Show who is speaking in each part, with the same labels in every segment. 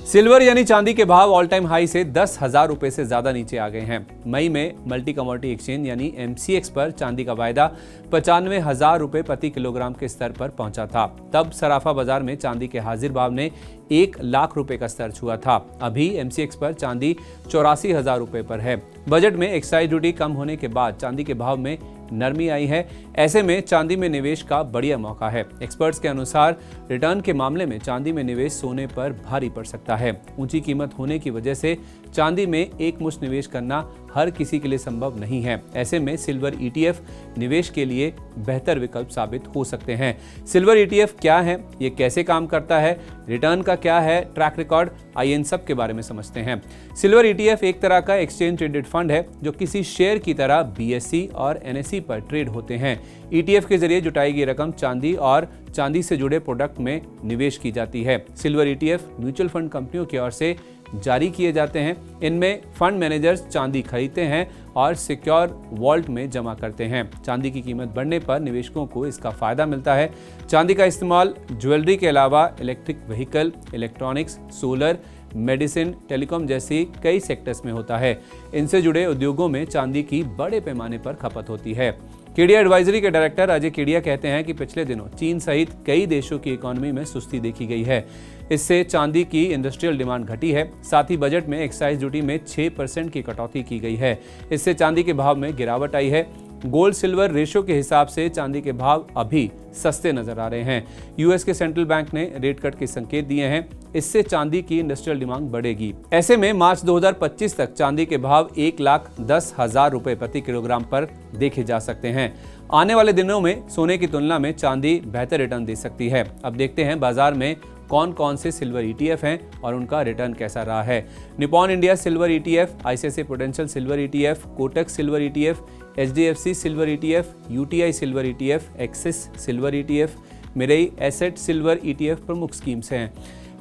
Speaker 1: Silver यानी चांदी के भाव ऑल टाइम हाई से 10,000 रुपए से ज्यादा नीचे आ गए हैं। मई में मल्टी कमोडिटी एक्सचेंज यानी MCX पर चांदी का वायदा 95,000 रुपए प्रति किलोग्राम के स्तर पर पहुंचा था। तब सराफा बाजार में चांदी के हाजिर भाव ने 1 लाख रुपए का स्तर छुआ था। अभी MCX पर चांदी 84,000 रुपए पर है। बजट में एक्साइज ड्यूटी कम होने के बाद चांदी के भाव में नरमी आई है। ऐसे में चांदी में निवेश का बढ़िया मौका है। एक्सपर्ट्स के अनुसार रिटर्न के मामले में चांदी में निवेश सोने पर भारी पड़ सकता है। ऊंची कीमत होने की वजह से चांदी में एक मुश्त निवेश करना हर किसी के लिए संभव नहीं है। ऐसे में सिल्वर ETF निवेश के लिए बेहतर विकल्प साबित हो सकते हैं। सिल्वर ETF क्या है, ये कैसे काम करता है, रिटर्न का क्या है ट्रैक रिकॉर्ड, आइए इन सब के बारे में समझते हैं। सिल्वर ETF एक तरह का एक्सचेंज ट्रेडेड फंड है जो किसी शेयर की तरह BSE और NSE पर ट्रेड होते हैं। ETF के जरिए जुटाई गई रकम चांदी और चांदी से जुड़े प्रोडक्ट में निवेश की जाती है। सिल्वर ETF म्यूचुअल फंड कंपनियों की ओर से जारी किए जाते हैं। इनमें फंड मैनेजर्स चांदी खरीदते हैं और सिक्योर वॉल्ट में जमा करते हैं। चांदी की कीमत बढ़ने पर निवेशकों को इसका फायदा मिलता है। चांदी का इस्तेमाल ज्वेलरी के अलावा electric vehicle, electronics, solar, medicine, telecom जैसी कई सेक्टर्स में होता है। इनसे जुड़े उद्योगों में चांदी की बड़े पैमाने पर खपत होती है। केडिया एडवाइजरी के डायरेक्टर अजय केडिया कहते हैं कि पिछले दिनों चीन सहित कई देशों की इकोनॉमी में सुस्ती देखी गई है। इससे चांदी की इंडस्ट्रियल डिमांड घटी है। साथ ही बजट में एक्साइज ड्यूटी में 6% की कटौती की गई है। इससे चांदी के भाव में गिरावट आई है। गोल्ड सिल्वर रेशो के हिसाब से चांदी के भाव अभी सस्ते नजर आ रहे हैं। यूएस के सेंट्रल बैंक ने रेट कट के संकेत दिए हैं। इससे चांदी की इंडस्ट्रियल डिमांड बढ़ेगी। ऐसे में मार्च 2025 तक चांदी के भाव 1,10,000 रुपए प्रति किलोग्राम पर देखे जा सकते हैं। आने वाले दिनों में सोने की तुलना में चांदी बेहतर रिटर्न दे सकती है। अब देखते हैं बाजार में कौन कौन से सिल्वर ETF हैं और उनका रिटर्न कैसा रहा है। Nippon India silver ETF, ICICI Prudential silver ETF, Kotak silver ETF, HDFC silver ETF, UTI silver ETF, Axis silver ETF, Mirae asset silver ETF प्रमुख स्कीम्स हैं।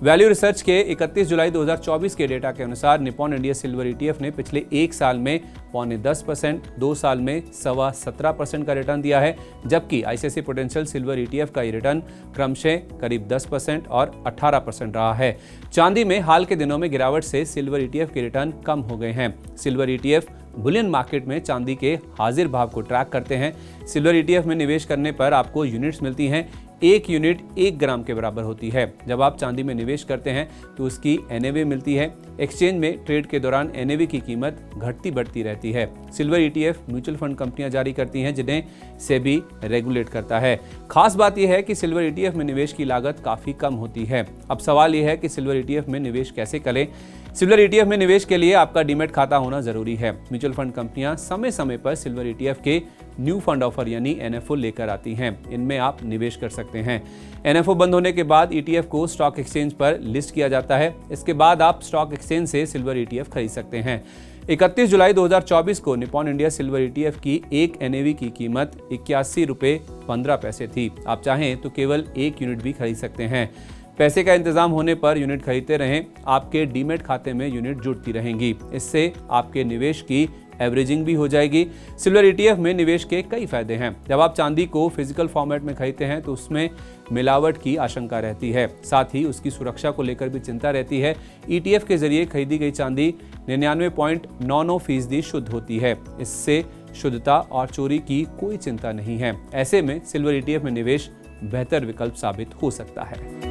Speaker 1: वैल्यू रिसर्च के 31 जुलाई 2024 के डेटा के अनुसार निपॉन इंडिया सिल्वर ETF ने पिछले 1 साल में 9.5%, 2 साल में 17.25% का रिटर्न दिया है, जबकि ICICI प्रूडेंशियल सिल्वर ETF का ये रिटर्न क्रमशः करीब 10% और 18% रहा है। चांदी में हाल के दिनों में गिरावट से सिल्वर ETF के रिटर्न कम हो गए हैं। सिल्वर ETF बुलियन मार्केट में चांदी के हाजिर भाव को ट्रैक करते हैं। सिल्वर ETF में निवेश करने पर आपको यूनिट्स मिलती हैं। 1 यूनिट 1 ग्राम के बराबर होती है। जब आप चांदी में निवेश करते हैं तो उसकी NAV मिलती है। एक्सचेंज में ट्रेड के दौरान NAV की कीमत घटती बढ़ती रहती है। सिल्वर ETF म्यूचुअल फंड कंपनियां जारी करती हैं जिन्हें सेबी रेगुलेट करता है। खास बात यह है कि सिल्वर ETF में निवेश की लागत काफी कम होती है। अब सवाल यह है कि सिल्वर ETF में निवेश कैसे करें। सिल्वर ETF में निवेश के लिए आपका डीमैट खाता होना जरूरी है। म्यूचुअल फंड कंपनियां समय समय पर सिल्वर ETF के न्यू फंड ऑफर यानी NFO लेकर आती हैं। इनमें आप निवेश कर सकते हैं। NFO बंद होने के बाद ETF को स्टॉक एक्सचेंज पर लिस्ट किया जाता है। इसके बाद आप स्टॉक एक्सचेंज से सिल्वर ETF खरीद सकते हैं। 31 जुलाई 2024 को निपॉन इंडिया सिल्वर ETF की 1 NAV की कीमत 81 रुपये 15 पैसे थी। आप चाहें तो केवल 1 यूनिट भी खरीद सकते हैं। पैसे का इंतजाम होने पर यूनिट खरीदते रहें। आपके डीमैट खाते में यूनिट जुड़ती रहेंगी। इससे आपके निवेश की एवरेजिंग भी हो जाएगी। सिल्वर ETF में निवेश के कई फायदे हैं। जब आप चांदी को फिजिकल फॉर्मेट में खरीदते हैं तो उसमें मिलावट की आशंका रहती है। साथ ही उसकी सुरक्षा को लेकर भी चिंता रहती है। ETF के जरिए खरीदी गई चांदी 99.99% शुद्ध होती है। इससे शुद्धता और चोरी की कोई चिंता नहीं है। ऐसे में सिल्वर ETF में निवेश बेहतर विकल्प साबित हो सकता है।